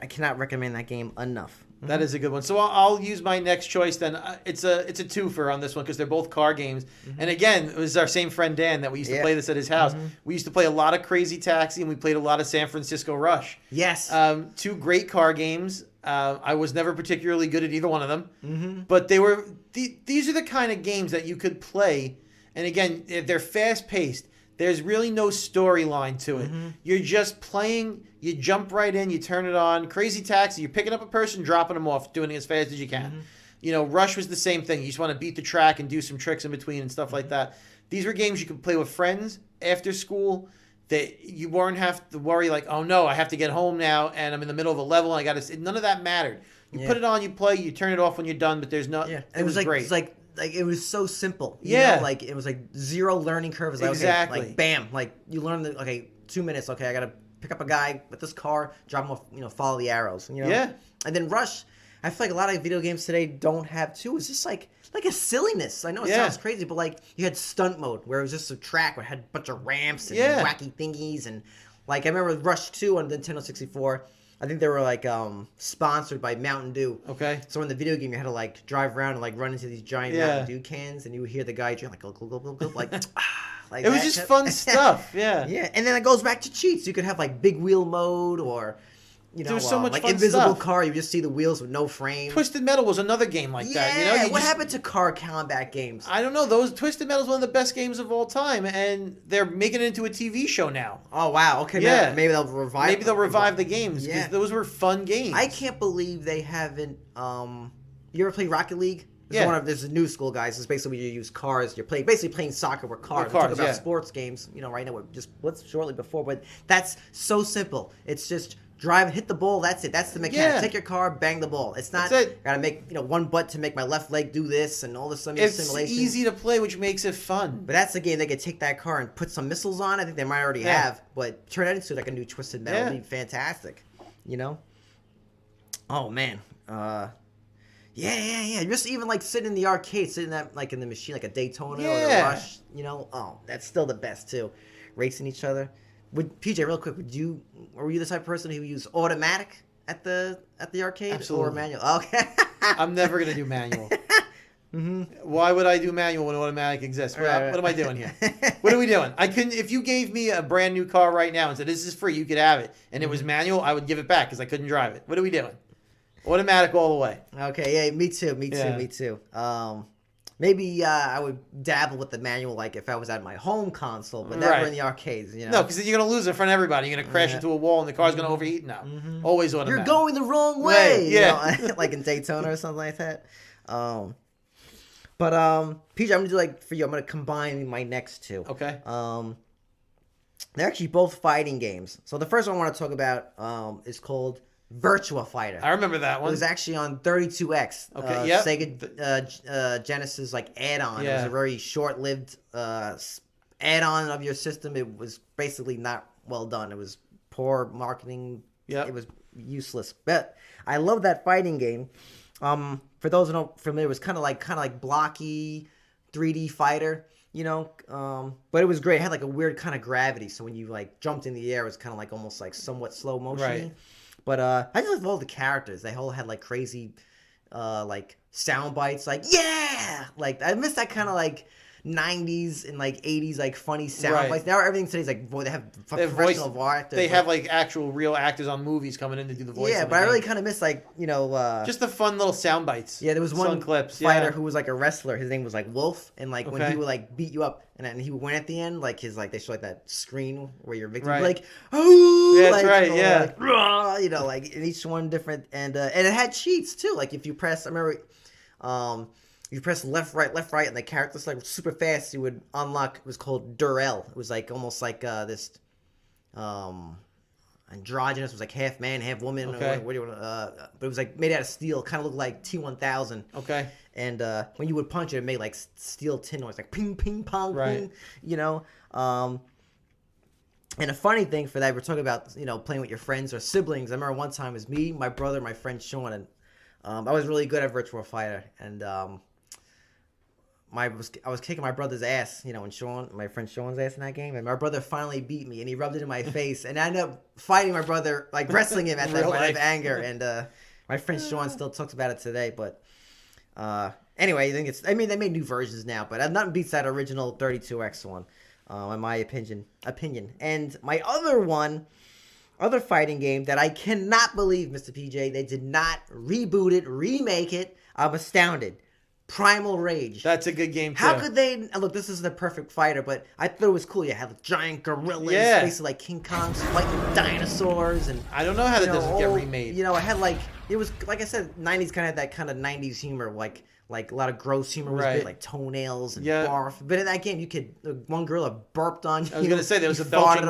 cannot recommend that game enough. That is a good one. So I'll use my next choice then. It's a twofer on this one because they're both car games. Mm-hmm. And again, it was our same friend Dan that we used to play this at his house. Mm-hmm. We used to play a lot of Crazy Taxi and we played a lot of San Francisco Rush. Yes. 2 great car games. I was never particularly good at either one of them, but they were. These are the kind of games that you could play, and again, they're fast paced. There's really no storyline to it. You're just playing. You jump right in. You turn it on. Crazy Taxi. You're picking up a person, dropping them off, doing it as fast as you can. Rush was the same thing. You just want to beat the track and do some tricks in between and stuff like that. These were games you could play with friends after school. That you weren't have to worry like, oh no, I have to get home now and I'm in the middle of a level and I got to. None of that mattered. You put it on, you play, you turn it off when you're done. But there's no. Yeah, it was like great. It's like it was so simple. It was like 0 learning curve. Like, exactly. Okay, bam, you learn 2 minutes. Okay, I gotta pick up a guy with this car, drop him off. Follow the arrows. Yeah. And then Rush. I feel like a lot of video games today don't have too. It's just like a silliness. I know it sounds crazy, but you had stunt mode where it was just a track where it had a bunch of ramps and wacky thingies and I remember Rush 2 on the Nintendo 64. I think they were sponsored by Mountain Dew. Okay. So in the video game you had to drive around and run into these giant Mountain Dew cans and you would hear the guy drink glug, glug, glug, glug, it was just fun stuff. Yeah. Yeah, and then it goes back to cheats. You could have big wheel mode or there was so much fun invisible stuff. car, you just see the wheels with no frame. Twisted Metal was another game like that. What happened to car combat games? I don't know. Twisted Metal is one of the best games of all time, and they're making it into a TV show now. Oh wow! Okay, maybe they'll revive. Maybe they'll revive the games because those were fun games. I can't believe they haven't. You ever play Rocket League? There's a new school guys. It's basically you use cars. You're basically playing soccer with cars. We're talking about sports games. Right now we're just Blitz shortly before, but that's so simple. It's just drive, hit the ball. That's it. That's the mechanic. Yeah. Take your car, bang the ball. It's not. That's it. Gotta make one butt to make my left leg do this and all this It's simulation. easy to play, which makes it fun. But that's the game. They could take that car and put some missiles on. I think they might already have. But turn that into like a new Twisted Metal. It'd be fantastic. Oh man. Yeah. Just even like sitting in the arcade, sitting that like in the machine, like a Daytona or a Rush. Oh, that's still the best too. Racing each other. PJ, real quick, were you the type of person who used automatic at the arcade? Absolutely. Or manual? Okay. I'm never gonna do manual. Why would I do manual when automatic exists? What am I doing here? What are we doing? I couldn't. If you gave me a brand new car right now and said this is free, you could have it, and it was manual, I would give it back because I couldn't drive it. What are we doing? Automatic all the way. Okay, yeah, me too. Maybe I would dabble with the manual, like if I was at my home console, but never in the arcades. No, because then you're gonna lose in front of everybody. You're gonna crash into a wall, and the car's gonna overheat. No, always automatic. You're going the wrong way. Yeah, like in Daytona or something like that. But PJ, I'm gonna do like for you. I'm gonna combine my next two. Okay. They're actually both fighting games. So the first one I want to talk about is called Virtua Fighter. I remember that one. It was actually on 32X. Okay, yep. Sega Genesis like add-on. It was a very short-lived add-on of your system. It was basically not well done. It was poor marketing. Yep. It was useless. But I love that fighting game. For those who aren't familiar, it was kind of like blocky 3D fighter. But it was great. It had like a weird kind of gravity. So when you like jumped in the air, it was kind of like almost like somewhat slow motion. Right. But I just love all the characters. They all had like crazy, like sound bites. Like like I miss that kind of like 90s and like 80s like funny sound bites. Now everything today's like they have professional voice actors. They have like actual real actors on movies coming in to do the voice. Yeah, but I really kind of miss like just the fun little sound bites. Yeah, there was one clips, fighter who was like a wrestler. His name was like Wolf, and like when he would like beat you up, and then he would win at the end, like his like they show like that screen where your victim like yeah, that's like, right, like, rah, like in each one different, and it had cheats too. Like if you press, I remember, you press left, right, and the characters like super fast. You would unlock. It was called Durrell. It was like almost like this androgynous. It was like half man, half woman. Okay. What do you want? But it was like made out of steel. Kind of looked like T-1000. Okay. And when you would punch it, it made like steel tin noise, like ping, ping, pong, right. ping. And a funny thing for that, we're talking about playing with your friends or siblings. I remember one time it was me, my brother, my friend Sean, and I was really good at Virtua Fighter, and I was kicking my brother's ass, and my friend Sean's ass in that game, and my brother finally beat me, and he rubbed it in my face, and I ended up fighting my brother, like wrestling him at that point of anger, and my friend Sean still talks about it today, but anyway, I think they made new versions now, but nothing beats that original 32X one, in my opinion. And my other fighting game that I cannot believe, Mr. PJ, they did not reboot it, remake it. I'm astounded. Primal Rage. That's a good game too. How could they? Look, this isn't a perfect fighter, but I thought it was cool. You had like, giant gorillas, basically like King Kong's fighting dinosaurs, and I don't know how that doesn't get remade. I had like it was like I said, 90s kind of had that kind of 90s humor, like a lot of gross humor was big, like toenails and barf. But in that game, you could one gorilla burped on you. I was gonna say there was a belching,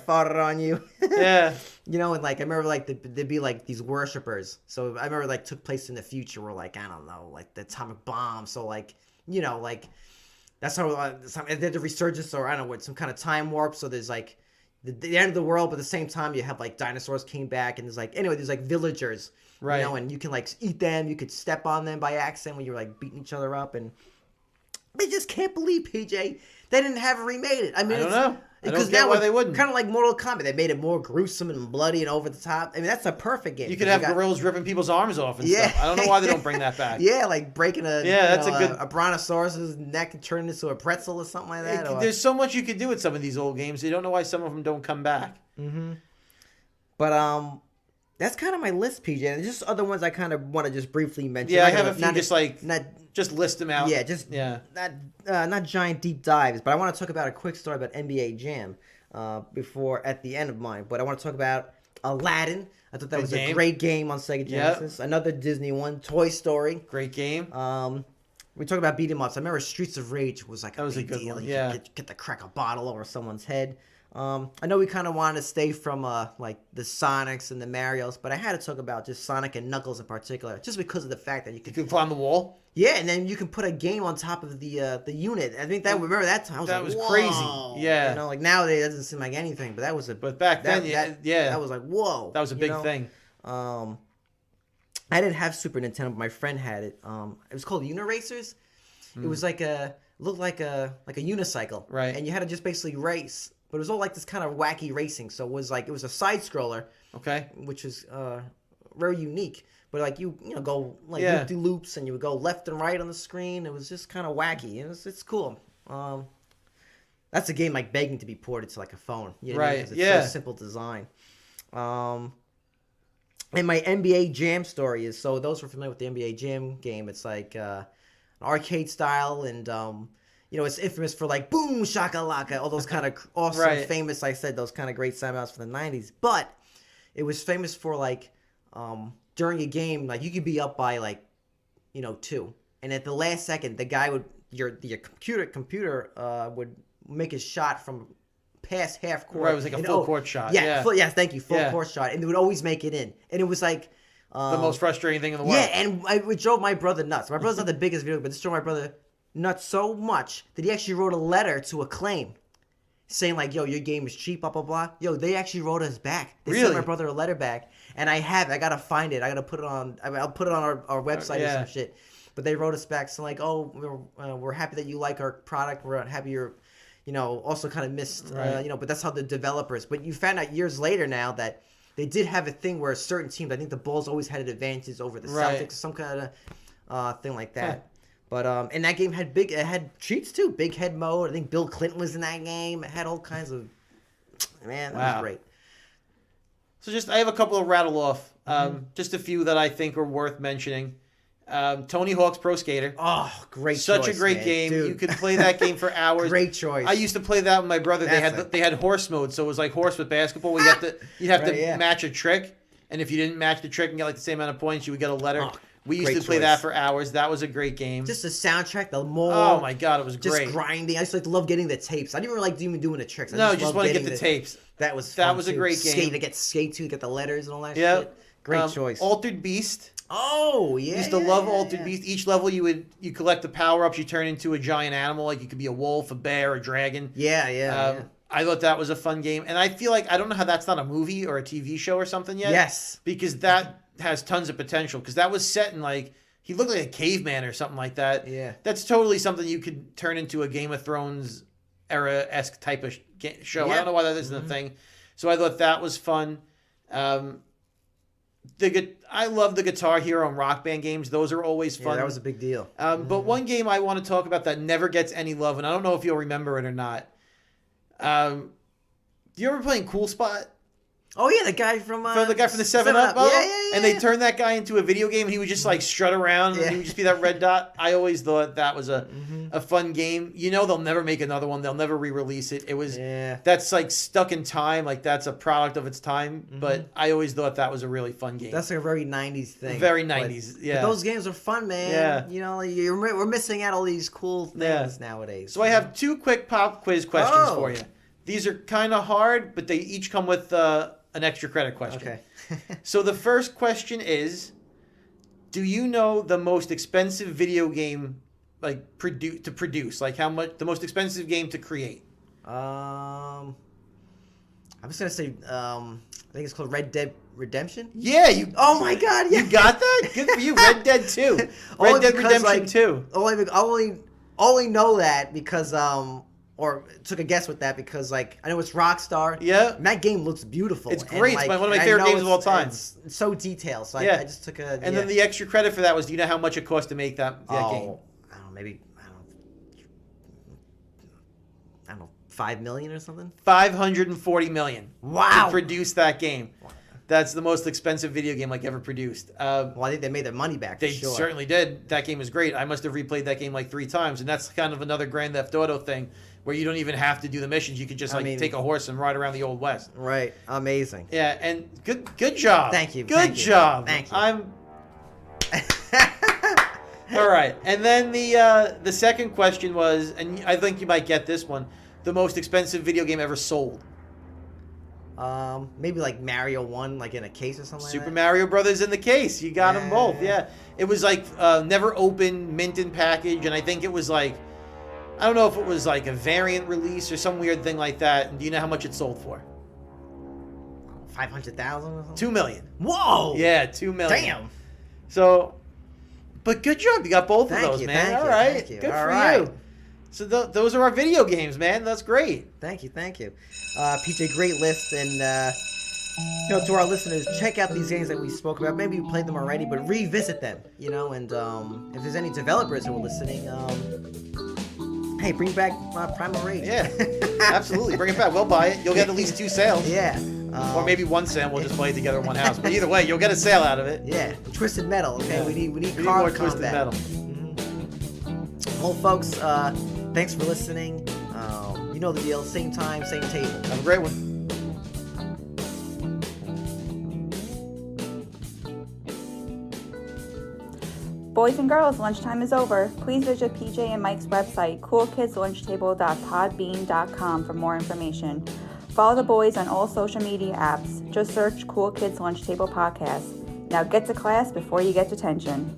fought it on you. Yeah. And like I remember like there'd be like these worshippers. So I remember like took place in the future where like I don't know like the atomic bomb. So like like that's how there's a resurgence or I don't know what some kind of time warp. So there's like the end of the world, but at the same time you have like dinosaurs came back and there's like villagers. Right. And you can like eat them. You could step on them by accident when you're like beating each other up, and they just can't believe PJ they didn't have it remade it. I mean, I don't know. Because now why they wouldn't. Kind of like Mortal Kombat, they made it more gruesome and bloody and over the top. I mean, that's a perfect game. You could have gorillas ripping people's arms off and stuff. I don't know why they don't bring that back. Yeah, like breaking a brontosaurus's neck and turning it into a pretzel or something like that. There's so much you could do with some of these old games. You don't know why some of them don't come back. Mm-hmm. But that's kind of my list, PJ. And just other ones I kind of want to just briefly mention. Yeah, I have a few. Just list them out. Yeah, not giant deep dives, but I want to talk about a quick story about NBA Jam before at the end of mine. But I want to talk about Aladdin. I thought that was a great game on Sega Genesis. Another Disney one, Toy Story. Great game. we talk about beat 'em ups. I remember Streets of Rage was like That was a big good deal. one, You yeah. could get to crack a bottle over someone's head. I know we kind of wanted to stay from like the Sonics and the Marios, but I had to talk about just Sonic and Knuckles in particular, just because of the fact that you You could could climb the wall. yeah, and then you can put a game on top of the unit. I think that remember that time. I was That like, was whoa. crazy. Yeah. You know, like nowadays it doesn't seem like anything, but that was a But back then, that was like whoa. that was a you big know? thing. I didn't have Super Nintendo, but my friend had it. It was called Uniracers. It was like looked like a unicycle, Right. And you had to just basically race, but it was all like this kind of wacky racing. So it was a side scroller, Okay. which is very unique. But like you know go like Yeah. do loops and you would go left and right on the screen. It was just kind of wacky. It's cool. That's a game like begging to be ported to like a phone. You know what I mean? Right, 'Cause it's yeah. so simple design. And my NBA Jam story is, so those who are familiar with the NBA Jam game, it's like an arcade style, and you know, it's infamous for like boom shakalaka, all those kind of awesome, Right. famous, like I said, those kind of great sound outs from the 90s. But it was famous for like during a game, like you could be up by like, you know, 2, and at the last second, the guy would your computer would make a shot from past half court. Right, it was like a and, full court shot. Yeah, Yeah. thank you, full Yeah. court shot, and they would always make it in, and it was like The most frustrating thing in the world. yeah, and it drove my brother nuts. My brother's not the biggest video, but this drove my brother nuts so much that he actually wrote a letter to Acclaim saying like, yo, your game is cheap, blah, blah, blah. Yo, they actually wrote us back. They sent Really? my brother a letter back, and I gotta find it. I gotta put it on, I'll put it on our website or Yeah. some shit. But they wrote us back saying like, oh, we're happy that you like our product. We're happy you're, you know, also kind of missed, Right. you know, but that's how the developers. But you found out years later now that they did have a thing where certain teams, I think the Bulls always had an advantage over the Right. Celtics, some kind of thing like that. But and that game had it had cheats too, big head mode. I think Bill Clinton was in that game. It had all kinds of, man, that Wow. was great. So I have a couple of rattle off. Mm-hmm. Just a few that I think are worth mentioning. Tony Hawk's Pro Skater. Oh, great Such choice, a great man. game. Dude. You could play that game for hours. Great choice. I used to play that with my brother. That's They had horse mode, so it was like horse with basketball. You'd have Right, to yeah. match a trick, and if you didn't match the trick and get like the same amount of points, you would get a letter. Oh, We used great to play choice. that for hours. That was a great game. Just the soundtrack, the more. Oh my god, it was Just great. grinding. I used to like love getting the tapes. I didn't really like even doing the tricks. I No, just loved want to get getting the tapes. That was That fun, was a too. great game. Skate to get skate to get the letters and all that Yeah. shit. Great choice. Altered Beast. Oh yeah. Used to love Altered yeah. Beast. Each level you collect the power ups. You turn into a giant animal. Like you could be a wolf, a bear, a dragon. Yeah, yeah. I thought that was a fun game, and I feel like I don't know how that's not a movie or a TV show or something yet. Yes. because that has tons of potential. Because that was set in like he looked like a caveman or something like that. Yeah. That's totally something you could turn into a Game of Thrones era-esque type of show. I Yeah. don't know why that isn't a thing. So I thought that was fun. I love the Guitar Hero and Rock Band games. Those are always Yeah, fun. that was a big deal. But one game I want to talk about that never gets any love, and I don't know if you'll remember it or not. Do you ever playing Cool Spot? Oh yeah, the guy from The guy from the 7-Up? Yeah, yeah, yeah. And they turned that guy into a video game, and he would just like strut around, and Yeah. he would just be that red dot. I always thought that was a fun game. You know, they'll never make another one. They'll never re-release it. It was Yeah. that's like stuck in time. Like that's a product of its time. But I always thought that was a really fun game. That's like a very 90s thing. Very But- 90s, yeah. But those games are fun, man. Yeah. You know, we're missing out all these cool things nowadays. So I have 2 quick pop quiz questions Oh. for you. These are kind of hard, but they each come with an extra credit question. Okay. So the first question is, do you know the most expensive video game like to produce? Like how much the most expensive game to create? I was gonna say I think it's called Red Dead Redemption. Yeah, you Oh my god, yeah. you got that? Good for you. Red Dead 2. Only Red Dead because, Redemption like, 2. only know that because or took a guess with that because like I know it's Rockstar. Yeah. And that game looks beautiful. It's and, great. It's like, one of my and I favorite know games of all time. It's so detailed. So Yeah. I just took a And then the extra credit for that was, do you know how much it cost to make that game? I don't know, maybe I don't know, 5 million or something. 540 million. Wow. To produce that game. That's the most expensive video game like ever produced. Well, I think they made their money back. For They sure. certainly did. That game was great. I must have replayed that game like 3 times, and that's kind of another Grand Theft Auto thing where you don't even have to do the missions. You could just take a horse and ride around the Old West. Right. Amazing. Yeah, and good job. Thank you. Good Thank you. job. Thank you. I'm All right, and then the second question was, and I think you might get this one, the most expensive video game ever sold. Maybe like Mario 1, like in a case or something Super like that. Mario Brothers in the case. You got them both. Yeah. Yeah, it was like never opened, mint in package, and I think it was like, I don't know if it was like a variant release or some weird thing like that. And do you know how much it sold for? 500,000 or something? 2 million. Whoa! Yeah, 2 million. Damn! So, but good job. You got both Thank of those, you, man. thank All you, right. thank you. Good All for right. you. So those are our video games, man. That's great. Thank you. PJ, great list. And, to our listeners, check out these games that we spoke about. Maybe you played them already, but revisit them, and if there's any developers who are listening, hey, bring back Primal Rage. Yeah, absolutely. Bring it back. We'll buy it. You'll get at least 2 sales. Yeah. Or maybe 1 sale. We'll just play it together in one house. But either way, you'll get a sale out of it. Yeah. Twisted Metal, okay? Yeah. We need We need car more combat. Twisted Metal. Well, folks, thanks for listening. You know the deal. Same time, same table. Have a great one. Boys and girls, lunchtime is over. Please visit PJ and Mike's website, coolkidslunchtable.podbean.com for more information. Follow the boys on all social media apps. Just search Cool Kids Lunch Table Podcast. Now get to class before you get detention.